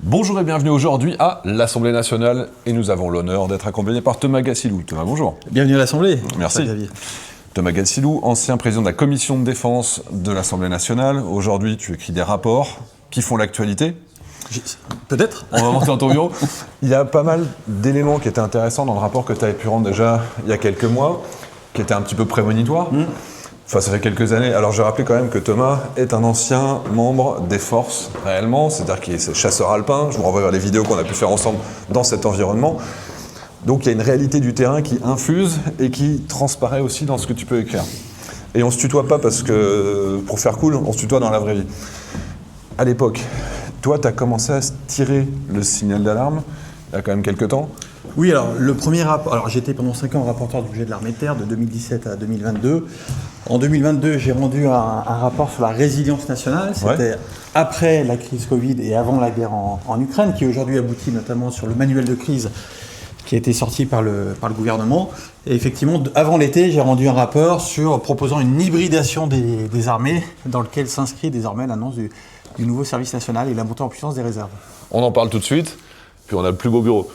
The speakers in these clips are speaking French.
Bonjour et bienvenue aujourd'hui à l'Assemblée nationale et nous avons l'honneur d'être accompagnés par Thomas Gassilou. Thomas, bonjour. Bienvenue à l'Assemblée. Merci. Thomas Gassilou, ancien président de la commission de défense de l'Assemblée nationale. Aujourd'hui, tu écris des rapports qui font l'actualité. Peut-être. On va monter dans ton bureau. Il y a pas mal d'éléments qui étaient intéressants dans le rapport que tu avais pu rendre déjà il y a quelques mois, qui étaient un petit peu prémonitoires. Enfin, ça fait quelques années. Alors, je rappelle quand même que Thomas est un ancien membre des forces, réellement. C'est-à-dire qu'il est chasseur alpin. Je vous renvoie vers les vidéos qu'on a pu faire ensemble dans cet environnement. Donc, il y a une réalité du terrain qui infuse et qui transparaît aussi dans ce que tu peux écrire. Et on se tutoie pas parce que, pour faire cool, on se tutoie dans la vraie vie. À l'époque, toi, tu as commencé à tirer le signal d'alarme, il y a quand même quelques temps. Oui, alors le premier rapport. Alors j'étais pendant 5 ans rapporteur du budget de l'armée de terre, de 2017 à 2022. En 2022, j'ai rendu un rapport sur la résilience nationale. C'était après la crise Covid et avant la guerre en Ukraine, qui aujourd'hui aboutit notamment sur le manuel de crise qui a été sorti par le gouvernement. Et effectivement, avant l'été, j'ai rendu un rapport proposant une hybridation des armées, dans lequel s'inscrit désormais l'annonce du nouveau service national et la montée en puissance des réserves. On en parle tout de suite, puis on a le plus beau bureau.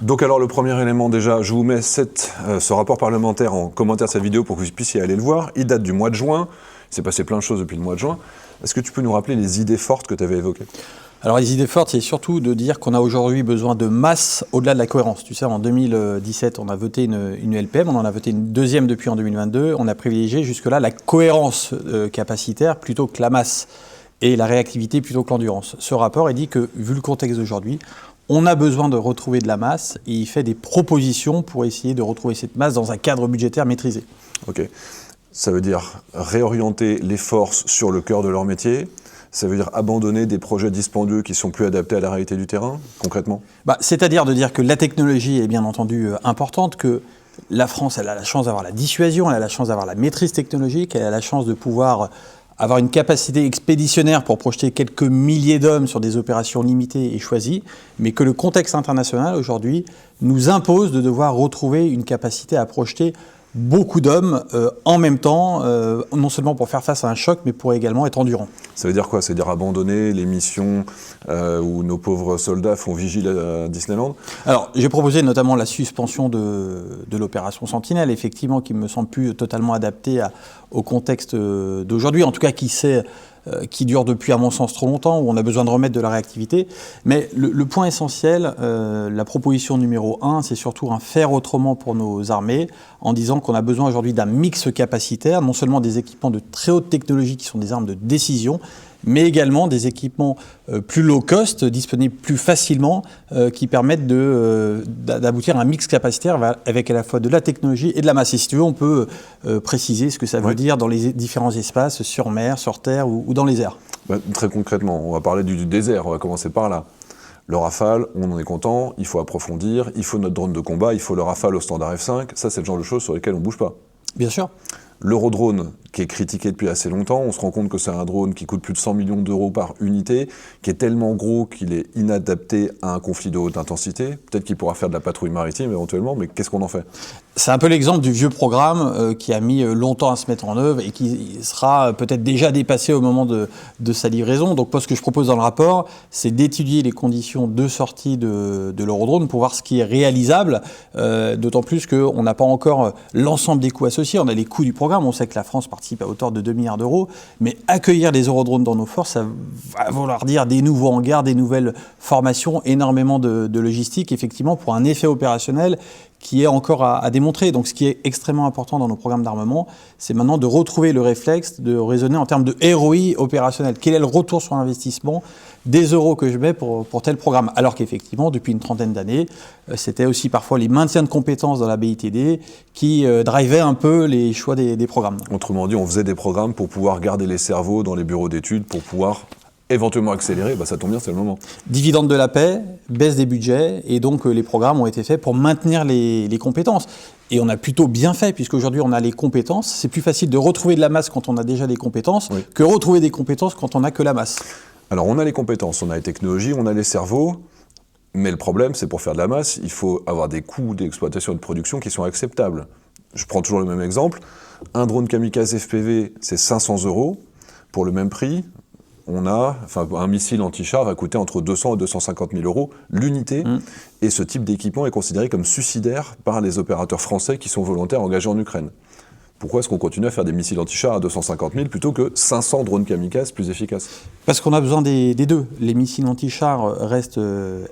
Donc alors le premier élément déjà, je vous mets ce rapport parlementaire en commentaire de cette vidéo pour que vous puissiez aller le voir. Il date du mois de juin, il s'est passé plein de choses depuis le mois de juin. Est-ce que tu peux nous rappeler les idées fortes que tu avais évoquées ? Alors les idées fortes, c'est surtout de dire qu'on a aujourd'hui besoin de masse au-delà de la cohérence. Tu sais, en 2017, on a voté une LPM, on en a voté une deuxième depuis en 2022. On a privilégié jusque-là la cohérence capacitaire plutôt que la masse et la réactivité plutôt que l'endurance. Ce rapport, il dit que, vu le contexte d'aujourd'hui, on a besoin de retrouver de la masse et il fait des propositions pour essayer de retrouver cette masse dans un cadre budgétaire maîtrisé. Ok. Ça veut dire réorienter les forces sur le cœur de leur métier. Ça veut dire abandonner des projets dispendieux qui sont plus adaptés à la réalité du terrain, concrètement ? C'est-à-dire de dire que la technologie est bien entendu importante, que la France, elle a la chance d'avoir la dissuasion, elle a la chance d'avoir la maîtrise technologique, elle a la chance de pouvoir avoir une capacité expéditionnaire pour projeter quelques milliers d'hommes sur des opérations limitées et choisies, mais que le contexte international aujourd'hui nous impose de devoir retrouver une capacité à projeter beaucoup d'hommes en même temps, non seulement pour faire face à un choc, mais pour également être endurant. Ça veut dire quoi ? Ça veut dire abandonner les missions où nos pauvres soldats font vigile à Disneyland ? Alors, j'ai proposé notamment la suspension de l'opération Sentinelle, effectivement, qui me semble plus totalement adaptée au contexte d'aujourd'hui, en tout cas qui dure depuis, à mon sens, trop longtemps, où on a besoin de remettre de la réactivité. Mais le point essentiel, la proposition numéro 1, c'est surtout un faire autrement pour nos armées, en disant qu'on a besoin aujourd'hui d'un mix capacitaire, non seulement des équipements de très haute technologie qui sont des armes de décision, mais également des équipements plus low cost, disponibles plus facilement, qui permettent d'aboutir à un mix capacitaire avec à la fois de la technologie et de la masse. Et si tu veux, on peut préciser ce que ça veut dire dans les différents espaces, sur mer, sur terre ou dans les airs. Très concrètement, on va parler du désert, on va commencer par là. Le Rafale, on en est content, il faut approfondir, il faut notre drone de combat, il faut le Rafale au standard F5, ça c'est le genre de choses sur lesquelles on ne bouge pas. Bien sûr. L'Eurodrone, qui est critiqué depuis assez longtemps, on se rend compte que c'est un drone qui coûte plus de 100 millions d'euros par unité, qui est tellement gros qu'il est inadapté à un conflit de haute intensité. Peut-être qu'il pourra faire de la patrouille maritime éventuellement, mais qu'est-ce qu'on en fait ? C'est un peu l'exemple du vieux programme qui a mis longtemps à se mettre en œuvre et qui sera peut-être déjà dépassé au moment de sa livraison. Donc moi, ce que je propose dans le rapport, c'est d'étudier les conditions de sortie de l'Eurodrone pour voir ce qui est réalisable, d'autant plus qu'on n'a pas encore l'ensemble des coûts associés. On a les coûts du programme, on sait que la France participe à hauteur de 2 milliards d'euros, mais accueillir les Eurodrones dans nos forces, ça va vouloir dire des nouveaux hangars, des nouvelles formations, énormément de logistique, effectivement, pour un effet opérationnel qui est encore à démontrer. Donc ce qui est extrêmement important dans nos programmes d'armement, c'est maintenant de retrouver le réflexe, de raisonner en termes de ROI opérationnel. Quel est le retour sur investissement des euros que je mets pour tel programme ? Alors qu'effectivement, depuis une trentaine d'années, c'était aussi parfois les maintiens de compétences dans la BITD qui drivaient un peu les choix des programmes. Autrement dit, on faisait des programmes pour pouvoir garder les cerveaux dans les bureaux d'études, pour pouvoir éventuellement accélérer, ça tombe bien, c'est le moment. Dividende de la paix, baisse des budgets, et donc les programmes ont été faits pour maintenir les compétences. Et on a plutôt bien fait, puisqu'aujourd'hui on a les compétences. C'est plus facile de retrouver de la masse quand on a déjà des compétences que retrouver des compétences quand on n'a que la masse. Alors on a les compétences, on a les technologies, on a les cerveaux, mais le problème c'est pour faire de la masse, il faut avoir des coûts d'exploitation et de production qui sont acceptables. Je prends toujours le même exemple, un drone kamikaze FPV c'est 500 € pour le même prix. un missile anti-char va coûter entre 200 et 250 000 euros l'unité, et ce type d'équipement est considéré comme suicidaire par les opérateurs français qui sont volontaires engagés en Ukraine. Pourquoi est-ce qu'on continue à faire des missiles anti-chars à 250 000 plutôt que 500 drones kamikazes plus efficaces? Parce qu'on a besoin des deux. Les missiles anti-chars restent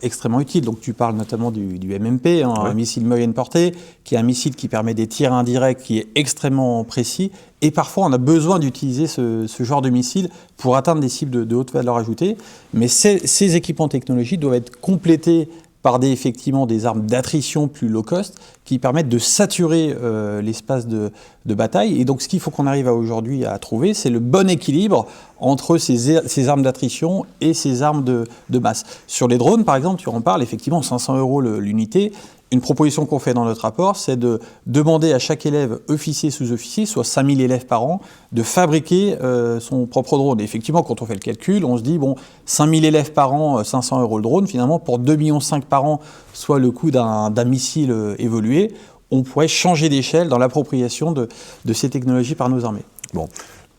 extrêmement utiles. Donc tu parles notamment du MMP, un missile moyenne portée, qui est un missile qui permet des tirs indirects, qui est extrêmement précis. Et parfois, on a besoin d'utiliser ce genre de missile pour atteindre des cibles de haute valeur ajoutée. Mais ces équipements technologiques doivent être complétés par effectivement des armes d'attrition plus low cost qui permettent de saturer l'espace de bataille. Et donc ce qu'il faut qu'on arrive aujourd'hui à trouver, c'est le bon équilibre entre ces armes d'attrition et ces armes de masse. Sur les drones, par exemple, tu en parles, effectivement, 500 € l'unité. Une proposition qu'on fait dans notre rapport, c'est de demander à chaque élève, officier, sous-officier, soit 5000 élèves par an, de fabriquer son propre drone. Et effectivement, quand on fait le calcul, on se dit, 5000 élèves par an, 500 € le drone, finalement, pour 2,5 millions par an, soit le coût d'un missile évolué, on pourrait changer d'échelle dans l'appropriation de ces technologies par nos armées. Bon.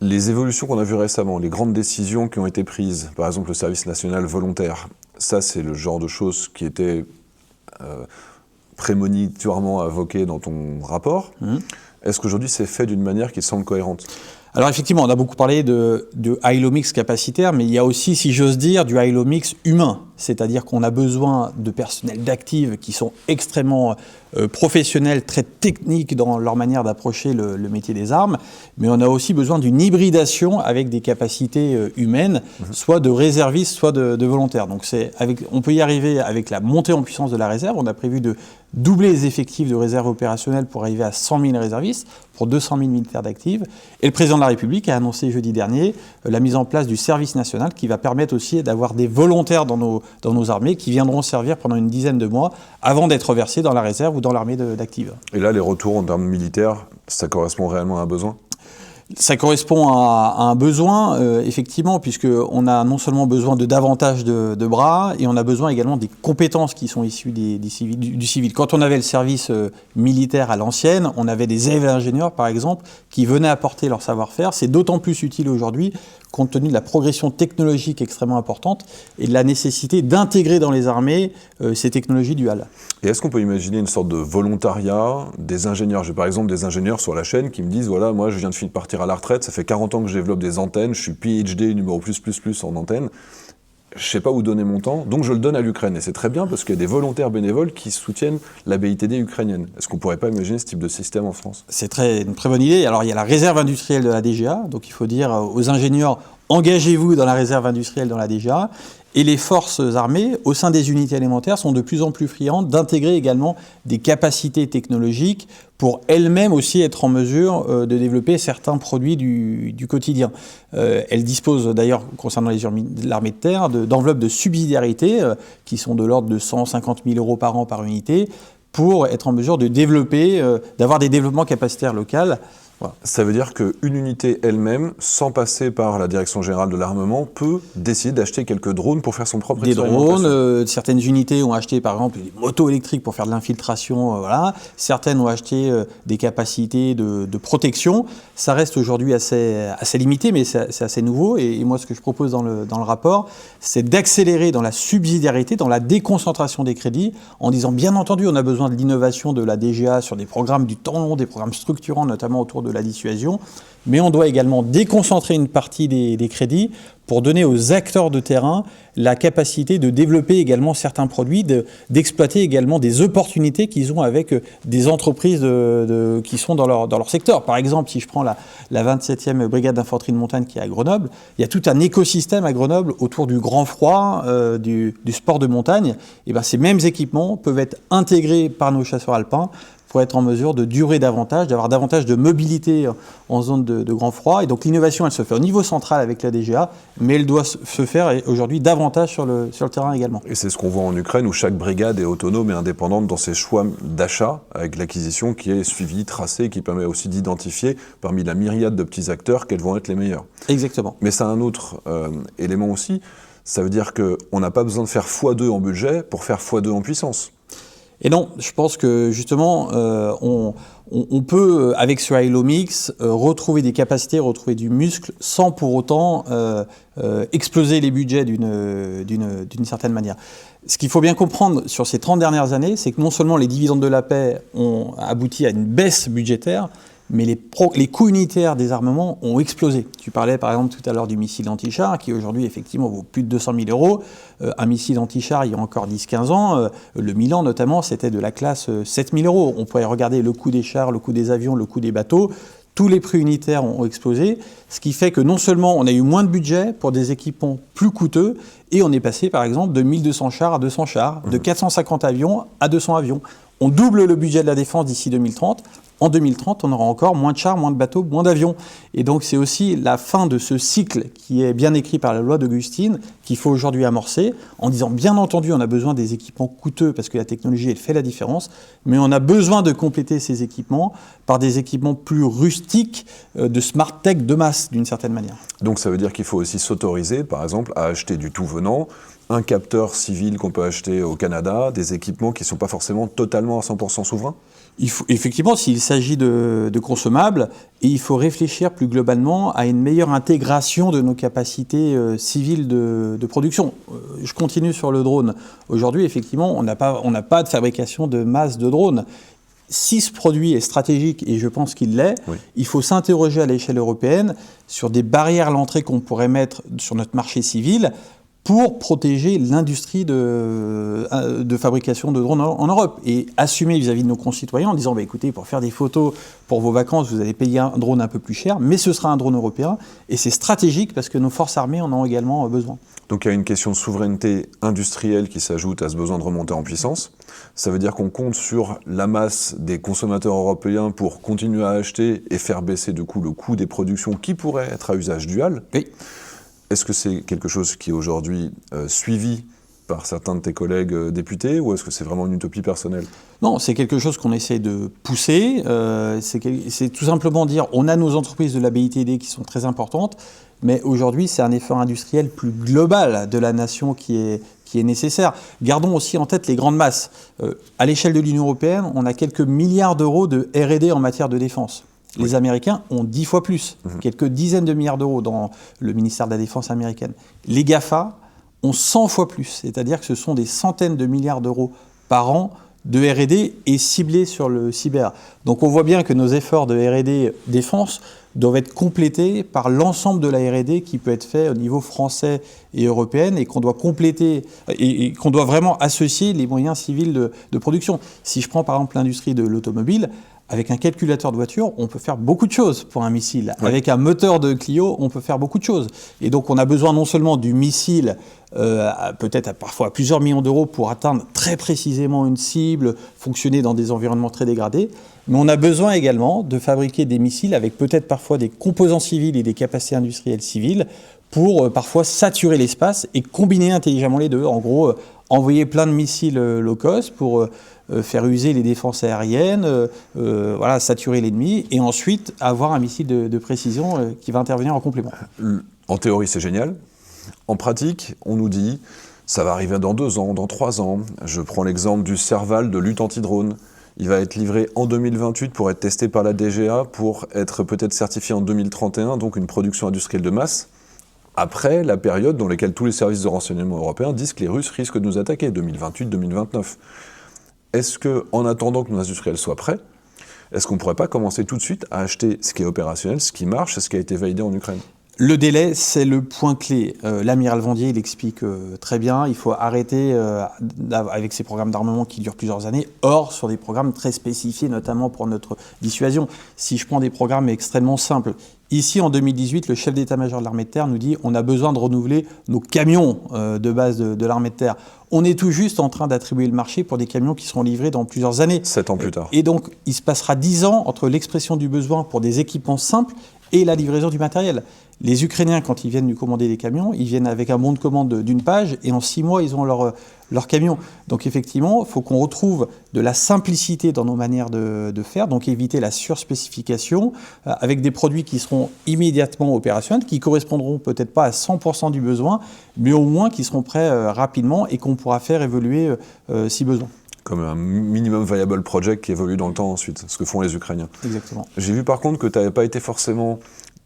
Les évolutions qu'on a vues récemment, les grandes décisions qui ont été prises, par exemple le service national volontaire, ça c'est le genre de choses qui étaient prémonitoirement invoquées dans ton rapport. Est-ce qu'aujourd'hui c'est fait d'une manière qui semble cohérente? Alors effectivement, on a beaucoup parlé de high-low mix capacitaire, mais il y a aussi, si j'ose dire, du high-low mix humain. C'est-à-dire qu'on a besoin de personnels d'actifs qui sont extrêmement professionnels, très techniques dans leur manière d'approcher le métier des armes, mais on a aussi besoin d'une hybridation avec des capacités humaines, soit de réservistes, soit de volontaires. Donc on peut y arriver avec la montée en puissance de la réserve. On a prévu de doubler les effectifs de réserve opérationnelle pour arriver à 100 000 réservistes, pour 200 000 militaires d'actifs. Et le président de la République a annoncé jeudi dernier la mise en place du service national qui va permettre aussi d'avoir des volontaires dans nos armées qui viendront servir pendant une dizaine de mois avant d'être versés dans la réserve ou dans l'armée d'actifs. Et là, les retours en termes militaires, ça correspond réellement à un besoin? Ça correspond à un besoin, effectivement, puisqu'on a non seulement besoin de davantage de bras, et on a besoin également des compétences qui sont issues du civil. Quand on avait le service militaire à l'ancienne, on avait des élèves ingénieurs, par exemple, qui venaient apporter leur savoir-faire. C'est d'autant plus utile aujourd'hui, compte tenu de la progression technologique extrêmement importante et de la nécessité d'intégrer dans les armées ces technologies duales. Et est-ce qu'on peut imaginer une sorte de volontariat des ingénieurs? J'ai par exemple des ingénieurs sur la chaîne qui me disent, voilà, moi je viens de partir à la retraite, ça fait 40 ans que je développe des antennes, je suis PhD numéro plus en antennes, je sais pas où donner mon temps, donc je le donne à l'Ukraine. Et c'est très bien parce qu'il y a des volontaires bénévoles qui soutiennent la BITD ukrainienne. Est-ce qu'on pourrait pas imaginer ce type de système en France? C'est une très bonne idée. Alors il y a la réserve industrielle de la DGA, donc il faut dire aux ingénieurs, engagez-vous dans la réserve industrielle dans la DGA. Et les forces armées, au sein des unités alimentaires, sont de plus en plus friandes d'intégrer également des capacités technologiques pour elles-mêmes aussi être en mesure de développer certains produits du quotidien. Elles disposent d'ailleurs, concernant l'armée de terre, d'enveloppes de subsidiarité qui sont de l'ordre de 150 000 € par an par unité pour être en mesure de développer, d'avoir des développements capacitaires locaux. Voilà. Ça veut dire qu'une unité elle-même, sans passer par la direction générale de l'armement, peut décider d'acheter quelques drones pour faire son propre expérimentation. Des drones, certaines unités ont acheté par exemple des motos électriques pour faire de l'infiltration, voilà. Certaines ont acheté des capacités de protection. Ça reste aujourd'hui assez limité, mais c'est assez nouveau. Et moi, ce que je propose dans le rapport, c'est d'accélérer dans la subsidiarité, dans la déconcentration des crédits, en disant bien entendu, on a besoin de l'innovation de la DGA sur des programmes du temps long, des programmes structurants, notamment autour de la dissuasion, mais on doit également déconcentrer une partie des crédits pour donner aux acteurs de terrain la capacité de développer également certains produits, d'exploiter également des opportunités qu'ils ont avec des entreprises qui sont dans leur secteur. Par exemple, si je prends la 27e brigade d'infanterie de montagne qui est à Grenoble, il y a tout un écosystème à Grenoble autour du grand froid, du sport de montagne. Et bien, ces mêmes équipements peuvent être intégrés par nos chasseurs alpins pour être en mesure de durer davantage, d'avoir davantage de mobilité en zone de grand froid. Et donc l'innovation, elle se fait au niveau central avec la DGA, mais elle doit se faire aujourd'hui davantage sur le terrain également. Et c'est ce qu'on voit en Ukraine, où chaque brigade est autonome et indépendante dans ses choix d'achat, avec l'acquisition qui est suivie, tracée, qui permet aussi d'identifier parmi la myriade de petits acteurs quels vont être les meilleurs. Exactement. Mais ça a un autre élément aussi, ça veut dire qu'on n'a pas besoin de faire x2 en budget pour faire x2 en puissance. Et non, je pense que justement, on peut, avec ce high-low mix, retrouver des capacités, retrouver du muscle, sans pour autant exploser les budgets d'une certaine manière. Ce qu'il faut bien comprendre sur ces 30 dernières années, c'est que non seulement les dividendes de la paix ont abouti à une baisse budgétaire, mais les coûts unitaires des armements ont explosé. Tu parlais par exemple tout à l'heure du missile anti-char, qui aujourd'hui effectivement vaut plus de 200 000 euros. Un missile anti-char, il y a encore 10-15 ans, le Milan notamment, c'était de la classe 7 000 euros. On pourrait regarder le coût des chars, le coût des avions, le coût des bateaux. Tous les prix unitaires ont explosé, ce qui fait que non seulement on a eu moins de budget pour des équipements plus coûteux, et on est passé par exemple de 1200 chars à 200 chars, de 450 avions à 200 avions. On double le budget de la défense d'ici 2030. En 2030, on aura encore moins de chars, moins de bateaux, moins d'avions. Et donc c'est aussi la fin de ce cycle qui est bien écrit par la loi d'Augustine qu'il faut aujourd'hui amorcer en disant bien entendu on a besoin des équipements coûteux parce que la technologie elle fait la différence, mais on a besoin de compléter ces équipements par des équipements plus rustiques de smart tech de masse d'une certaine manière. Donc ça veut dire qu'il faut aussi s'autoriser par exemple à acheter du tout venant, un capteur civil qu'on peut acheter au Canada, des équipements qui ne sont pas forcément totalement à 100% souverains ? Effectivement, s'il s'agit de consommables, et il faut réfléchir plus globalement à une meilleure intégration de nos capacités civiles de production. Je continue sur le drone. Aujourd'hui, effectivement, on n'a pas de fabrication de masse de drones. Si ce produit est stratégique, et je pense qu'il l'est, oui, il faut s'interroger à l'échelle européenne sur des barrières à l'entrée qu'on pourrait mettre sur notre marché civil pour protéger l'industrie de fabrication de drones en Europe et assumer vis-à-vis de nos concitoyens en disant écoutez, pour faire des photos pour vos vacances, vous allez payer un drone un peu plus cher, mais ce sera un drone européen et c'est stratégique parce que nos forces armées en ont également besoin. Donc il y a une question de souveraineté industrielle qui s'ajoute à ce besoin de remonter en puissance. Ça veut dire qu'on compte sur la masse des consommateurs européens pour continuer à acheter et faire baisser du coup le coût des productions qui pourraient être à usage dual. Oui. Est-ce que c'est quelque chose qui est aujourd'hui suivi par certains de tes collègues députés ou est-ce que c'est vraiment une utopie personnelle ? Non, c'est quelque chose qu'on essaie de pousser. C'est tout simplement dire on a nos entreprises de la BITD qui sont très importantes, mais aujourd'hui c'est un effort industriel plus global de la nation qui est nécessaire. Gardons aussi en tête les grandes masses. À l'échelle de l'Union européenne, on a quelques milliards d'euros de R&D en matière de défense. Les oui. Américains ont 10 fois plus, quelques dizaines de milliards d'euros dans le ministère de la Défense américaine. Les GAFA ont 100 fois plus, c'est-à-dire que ce sont des centaines de milliards d'euros par an de R&D et ciblés sur le cyber. Donc on voit bien que nos efforts de R&D défense doivent être complétés par l'ensemble de la R&D qui peut être fait au niveau français et européen et qu'on doit compléter et qu'on doit vraiment associer les moyens civils de production. Si je prends par exemple l'industrie de l'automobile, avec un calculateur de voiture, on peut faire beaucoup de choses pour un missile. Oui. Avec un moteur de Clio, on peut faire beaucoup de choses. Et donc, on a besoin non seulement du missile, peut-être parfois à plusieurs millions d'euros pour atteindre très précisément une cible, fonctionner dans des environnements très dégradés, mais on a besoin également de fabriquer des missiles avec peut-être parfois des composants civils et des capacités industrielles civiles pour parfois saturer l'espace et combiner intelligemment les deux. En gros, envoyer plein de missiles low cost pour faire user les défenses aériennes, voilà, saturer l'ennemi, et ensuite avoir un missile de précision qui va intervenir en complément. En théorie, c'est génial. En pratique, on nous dit, ça va arriver dans 2 ans, dans 3 ans. Je prends l'exemple du Serval de lutte anti-drone. Il va être livré en 2028 pour être testé par la DGA, pour être peut-être certifié en 2031, donc une production industrielle de masse. Après la période dans laquelle tous les services de renseignement européens disent que les Russes risquent de nous attaquer, 2028-2029. Est-ce qu'en attendant que nos industriels soient prêts, est-ce qu'on ne pourrait pas commencer tout de suite à acheter ce qui est opérationnel, ce qui marche, ce qui a été validé en Ukraine ? Le délai, c'est le point clé. L'amiral Vendier l'explique très bien. Il faut arrêter avec ces programmes d'armement qui durent plusieurs années, or sur des programmes très spécifiés, notamment pour notre dissuasion. Si je prends des programmes extrêmement simples, ici en 2018, le chef d'état-major de l'armée de terre nous dit on a besoin de renouveler nos camions de base de l'armée de terre. On est tout juste en train d'attribuer le marché pour des camions qui seront livrés dans plusieurs années. 7 ans plus tard. Et donc, il se passera 10 ans entre l'expression du besoin pour des équipements simples et la livraison du matériel. Les Ukrainiens, quand ils viennent nous commander des camions, ils viennent avec un bon de commande d'une page et en 6 mois, ils ont leur camion. Donc effectivement, il faut qu'on retrouve de la simplicité dans nos manières de faire, donc éviter la surspécification avec des produits qui seront immédiatement opérationnels, qui correspondront peut-être pas à 100% du besoin, mais au moins qui seront prêts rapidement et qu'on pourra faire évoluer si besoin. Comme un minimum viable project qui évolue dans le temps ensuite, ce que font les Ukrainiens. Exactement. J'ai vu par contre que tu n'avais pas été forcément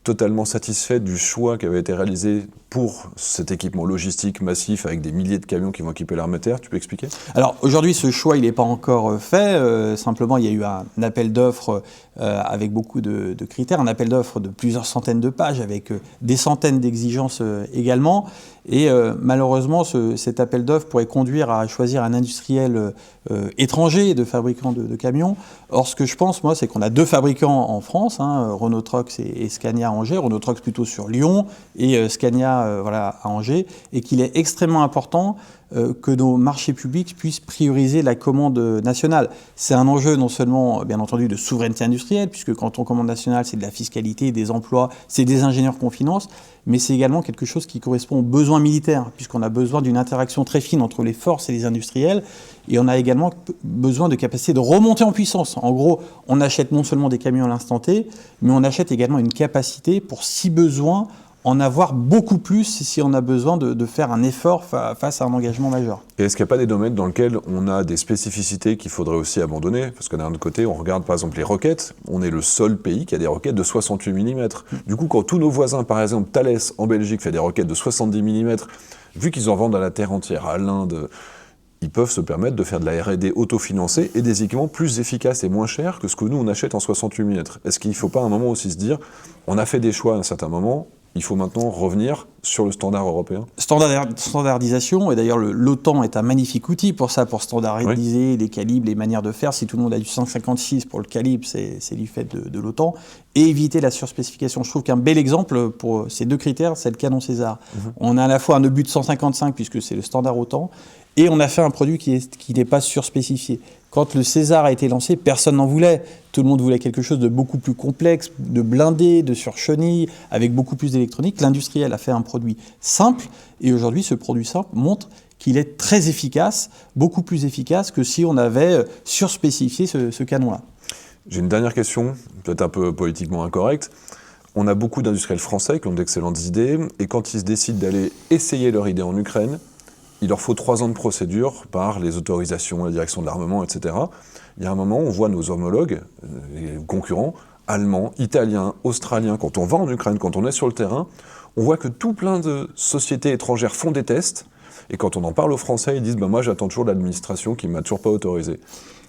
totalement satisfait du choix qui avait été réalisé pour cet équipement logistique massif avec des milliers de camions qui vont équiper l'armée de terre. Tu peux expliquer ? Alors aujourd'hui, ce choix, il n'est pas encore fait. Simplement, il y a eu un appel d'offres avec beaucoup de critères, un appel d'offres de plusieurs centaines de pages avec des centaines d'exigences également. Et malheureusement, cet appel d'offres pourrait conduire à choisir un industriel étranger de fabricants de camions. Or, ce que je pense, moi, c'est qu'on a deux fabricants en France, Renault Trucks et Scania à Angers. Renault Trucks plutôt sur Lyon et Scania à Angers. Et qu'il est extrêmement important que nos marchés publics puissent prioriser la commande nationale. C'est un enjeu non seulement, bien entendu, de souveraineté industrielle, puisque quand on commande nationale, c'est de la fiscalité, des emplois, c'est des ingénieurs qu'on finance, mais c'est également quelque chose qui correspond aux besoins militaires, puisqu'on a besoin d'une interaction très fine entre les forces et les industriels, et on a également besoin de capacité de remonter en puissance. En gros, on achète non seulement des camions à l'instant T, mais on achète également une capacité pour, si besoin, en avoir beaucoup plus si on a besoin de faire un effort face à un engagement majeur. Et est-ce qu'il n'y a pas des domaines dans lesquels on a des spécificités qu'il faudrait aussi abandonner ? Parce que d'un autre côté, on regarde par exemple les roquettes. On est le seul pays qui a des roquettes de 68 mm. Du coup, quand tous nos voisins, par exemple Thales en Belgique, fait des roquettes de 70 mm, vu qu'ils en vendent à la terre entière, à l'Inde, ils peuvent se permettre de faire de la R&D autofinancée et des équipements plus efficaces et moins chers que ce que nous, on achète en 68 mm. Est-ce qu'il ne faut pas à un moment aussi se dire, on a fait des choix à un certain moment, il faut maintenant revenir sur le standard européen ? Standardisation, et d'ailleurs l'OTAN est un magnifique outil pour ça, pour standardiser les calibres, les manières de faire. Si tout le monde a du 156 pour le calibre, c'est du fait de l'OTAN. Et éviter la surspécification. Je trouve qu'un bel exemple pour ces deux critères, c'est le canon César. On a à la fois un obus de 155, puisque c'est le standard OTAN, et on a fait un produit qui n'est pas surspécifié. Quand le César a été lancé, personne n'en voulait. Tout le monde voulait quelque chose de beaucoup plus complexe, de blindé, de surchenille, avec beaucoup plus d'électronique. L'industriel a fait un produit simple, et aujourd'hui, ce produit simple montre qu'il est très efficace, beaucoup plus efficace que si on avait surspécifié ce canon-là. J'ai une dernière question, peut-être un peu politiquement incorrecte. On a beaucoup d'industriels français qui ont d'excellentes idées, et quand ils se décident d'aller essayer leur idée en Ukraine, il leur faut 3 ans de procédure par les autorisations, la direction de l'armement, etc. Il y a un moment, on voit nos homologues, les concurrents, allemands, italiens, australiens, quand on va en Ukraine, quand on est sur le terrain, on voit que tout plein de sociétés étrangères font des tests, et quand on en parle aux Français, ils disent moi j'attends toujours l'administration qui ne m'a toujours pas autorisé.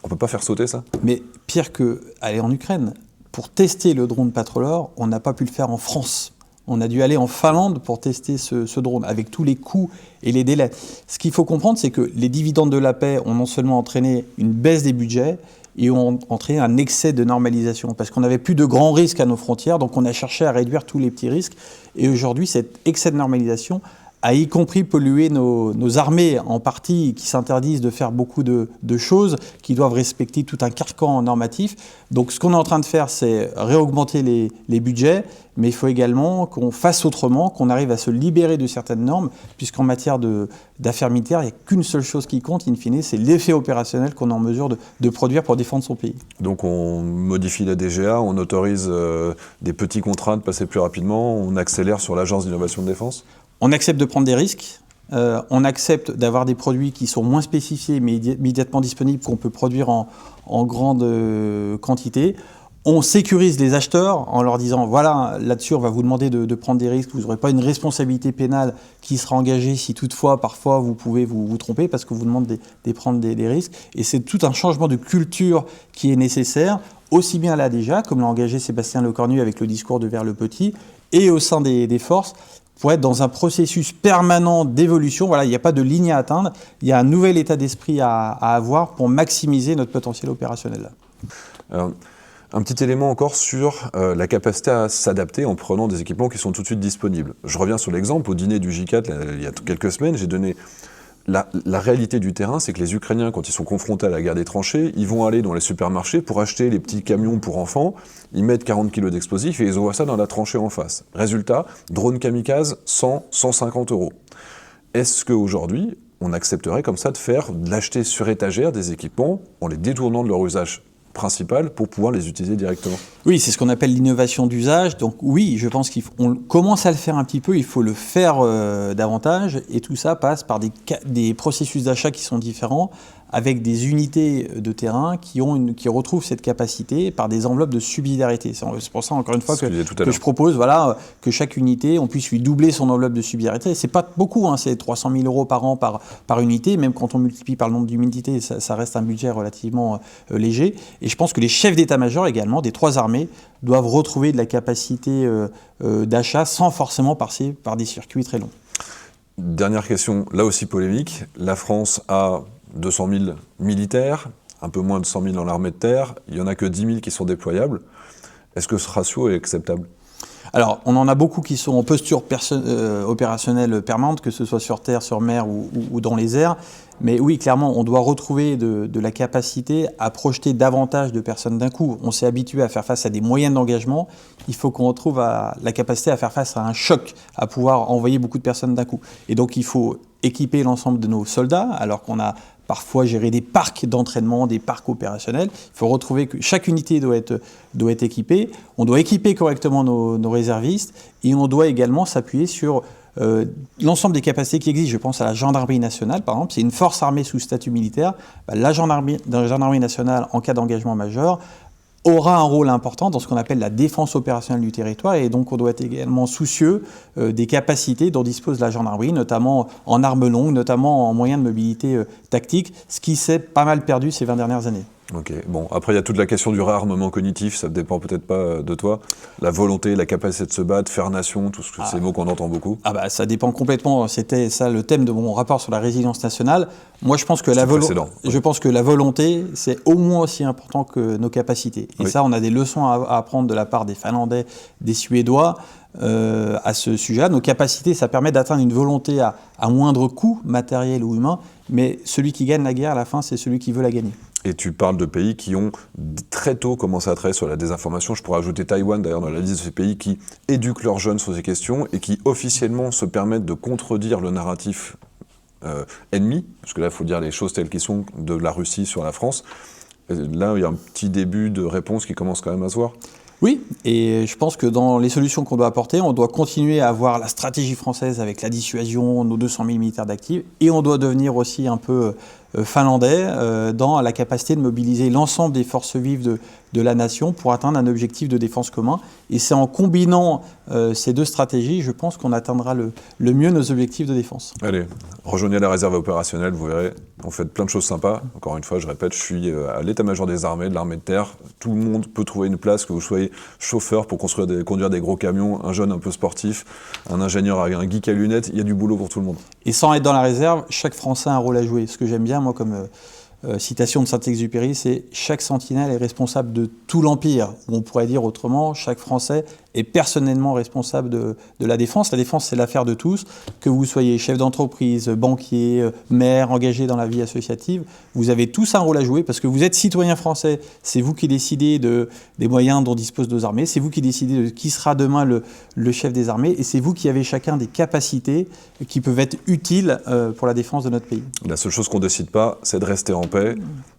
On ne peut pas faire sauter ça ? Mais pire qu'aller en Ukraine, pour tester le drone Patrolor, on n'a pas pu le faire en France. On a dû aller en Finlande pour tester ce drone, avec tous les coûts et les délais. Ce qu'il faut comprendre, c'est que les dividendes de la paix ont non seulement entraîné une baisse des budgets, et ont entraîné un excès de normalisation, parce qu'on n'avait plus de grands risques à nos frontières, donc on a cherché à réduire tous les petits risques. Et aujourd'hui, cet excès de normalisation a y compris pollué nos armées en partie, qui s'interdisent de faire beaucoup de choses, qui doivent respecter tout un carcan normatif. Donc ce qu'on est en train de faire, c'est réaugmenter les budgets, mais il faut également qu'on fasse autrement, qu'on arrive à se libérer de certaines normes, puisqu'en matière d'affaires militaires, il n'y a qu'une seule chose qui compte, in fine, c'est l'effet opérationnel qu'on est en mesure de produire pour défendre son pays. Donc on modifie la DGA, on autorise des petits contrats de passer plus rapidement, on accélère sur l'Agence d'innovation de défense ? On accepte de prendre des risques, on accepte d'avoir des produits qui sont moins spécifiés mais immédiatement disponibles, qu'on peut produire en grande quantité. On sécurise les acheteurs en leur disant voilà, là-dessus on va vous demander de prendre des risques, vous n'aurez pas une responsabilité pénale qui sera engagée si toutefois parfois vous pouvez vous tromper parce que vous demandez de prendre des risques. Et c'est tout un changement de culture qui est nécessaire, aussi bien à la DGA, comme l'a engagé Sébastien Lecornu avec le discours de Vers le Petit, et au sein des forces, pour être dans un processus permanent d'évolution. Voilà, il n'y a pas de ligne à atteindre, il y a un nouvel état d'esprit à avoir pour maximiser notre potentiel opérationnel. Alors, un petit élément encore sur la capacité à s'adapter en prenant des équipements qui sont tout de suite disponibles. Je reviens sur l'exemple, au dîner du J4, il y a quelques semaines, j'ai donné la réalité du terrain, c'est que les Ukrainiens, quand ils sont confrontés à la guerre des tranchées, ils vont aller dans les supermarchés pour acheter les petits camions pour enfants, ils mettent 40 kg d'explosifs et ils envoient ça dans la tranchée en face. Résultat, drone kamikaze, 100, 150 €. Est-ce qu'aujourd'hui, on accepterait comme ça de l'acheter sur étagère des équipements en les détournant de leur usage principal pour pouvoir les utiliser directement? Oui, c'est ce qu'on appelle l'innovation d'usage. Donc oui, je pense qu'on commence à le faire un petit peu, il faut le faire davantage, et tout ça passe par des processus d'achat qui sont différents, avec des unités de terrain qui retrouvent cette capacité par des enveloppes de subsidiarité. C'est pour ça, encore une fois, que je propose que chaque unité, on puisse lui doubler son enveloppe de subsidiarité. C'est pas beaucoup, hein, c'est 300 000 € par an par unité, même quand on multiplie par le nombre d'unités, ça reste un budget relativement léger. Et je pense que les chefs d'état-major également, des 3 armées, doivent retrouver de la capacité d'achat sans forcément passer par des circuits très longs. Dernière question, là aussi polémique. La France a 200 000 militaires, un peu moins de 100 000 dans l'armée de terre. Il n'y en a que 10 000 qui sont déployables. Est-ce que ce ratio est acceptable ? Alors, on en a beaucoup qui sont en posture opérationnelle permanente, que ce soit sur terre, sur mer ou dans les airs. Mais oui, clairement, on doit retrouver de la capacité à projeter davantage de personnes d'un coup. On s'est habitué à faire face à des moyens d'engagement. Il faut qu'on retrouve la capacité à faire face à un choc, à pouvoir envoyer beaucoup de personnes d'un coup. Et donc, il faut équiper l'ensemble de nos soldats, alors qu'on a parfois géré des parcs d'entraînement, des parcs opérationnels. Il faut retrouver que chaque unité doit être équipée. On doit équiper correctement nos réservistes et on doit également s'appuyer sur l'ensemble des capacités qui existent. Je pense à la gendarmerie nationale, par exemple. C'est une force armée sous statut militaire. La gendarmerie nationale, en cas d'engagement majeur, aura un rôle important dans ce qu'on appelle la défense opérationnelle du territoire, et donc on doit être également soucieux des capacités dont dispose la gendarmerie, notamment en armes longues, notamment en moyens de mobilité tactique, ce qui s'est pas mal perdu ces 20 dernières années. Ok, bon, après il y a toute la question du réarmement cognitif, ça ne dépend peut-être pas de toi. La volonté, la capacité de se battre, faire nation, tous ces mots qu'on entend beaucoup. Ça dépend complètement, c'était ça le thème de mon rapport sur la résilience nationale. Moi je pense que la volonté, c'est au moins aussi important que nos capacités. Et ça, on a des leçons à apprendre de la part des Finlandais, des Suédois, à ce sujet-là. Nos capacités, ça permet d'atteindre une volonté à moindre coût matériel ou humain, mais celui qui gagne la guerre à la fin, c'est celui qui veut la gagner. Et tu parles de pays qui ont très tôt commencé à travailler sur la désinformation. Je pourrais ajouter Taïwan d'ailleurs dans la liste de ces pays qui éduquent leurs jeunes sur ces questions et qui officiellement se permettent de contredire le narratif ennemi, parce que là il faut dire les choses telles qu'elles sont, de la Russie sur la France. Et là il y a un petit début de réponse qui commence quand même à se voir. Oui, et je pense que dans les solutions qu'on doit apporter, on doit continuer à avoir la stratégie française avec la dissuasion, nos 200 000 militaires d'actifs, et on doit devenir aussi un peu finlandais dans la capacité de mobiliser l'ensemble des forces vives de la nation pour atteindre un objectif de défense commun. Et c'est en combinant ces 2 stratégies, je pense qu'on atteindra le mieux nos objectifs de défense. Allez, rejoignez la réserve opérationnelle, vous verrez, on fait plein de choses sympas. Encore une fois, je répète, je suis à l'état-major des armées, de l'armée de terre. Tout le monde peut trouver une place, que vous soyez chauffeur pour conduire des gros camions, un jeune un peu sportif, un ingénieur avec un geek à lunettes, il y a du boulot pour tout le monde. Et sans être dans la réserve, chaque Français a un rôle à jouer. Ce que j'aime bien, moi, comme citation de Saint-Exupéry, c'est « chaque sentinelle est responsable de tout l'Empire ». On pourrait dire autrement, chaque Français est personnellement responsable de la défense. La défense, c'est l'affaire de tous. Que vous soyez chef d'entreprise, banquier, maire, engagé dans la vie associative, vous avez tous un rôle à jouer parce que vous êtes citoyen français. C'est vous qui décidez des moyens dont disposent nos armées. C'est vous qui décidez de qui sera demain le chef des armées. Et c'est vous qui avez chacun des capacités qui peuvent être utiles pour la défense de notre pays. La seule chose qu'on ne décide pas, c'est de rester en paix.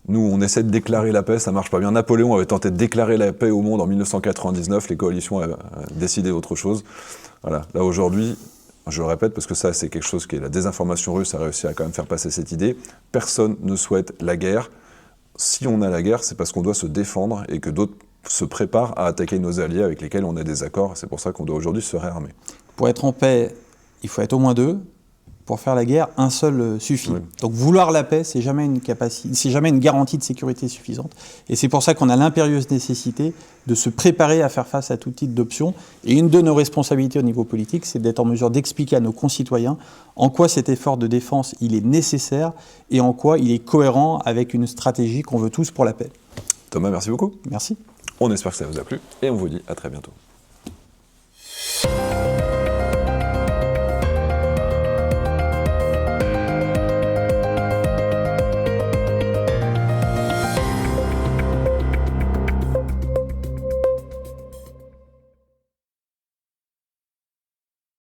Nous, on essaie de déclarer la paix, ça ne marche pas bien. Napoléon avait tenté de déclarer la paix au monde en 1999, les coalitions avaient décidé autre chose. Voilà. Là, aujourd'hui, je le répète, parce que ça, c'est quelque chose qui est la désinformation russe a réussi à quand même faire passer cette idée. Personne ne souhaite la guerre. Si on a la guerre, c'est parce qu'on doit se défendre et que d'autres se préparent à attaquer nos alliés avec lesquels on a des accords. C'est pour ça qu'on doit aujourd'hui se réarmer. Pour être en paix, il faut être au moins 2. Pour faire la guerre, un seul suffit. Oui. Donc vouloir la paix, c'est jamais une garantie de sécurité suffisante. Et c'est pour ça qu'on a l'impérieuse nécessité de se préparer à faire face à tout type d'options. Et une de nos responsabilités au niveau politique, c'est d'être en mesure d'expliquer à nos concitoyens en quoi cet effort de défense il est nécessaire et en quoi il est cohérent avec une stratégie qu'on veut tous pour la paix. Thomas, merci beaucoup. Merci. On espère que ça vous a plu et on vous dit à très bientôt.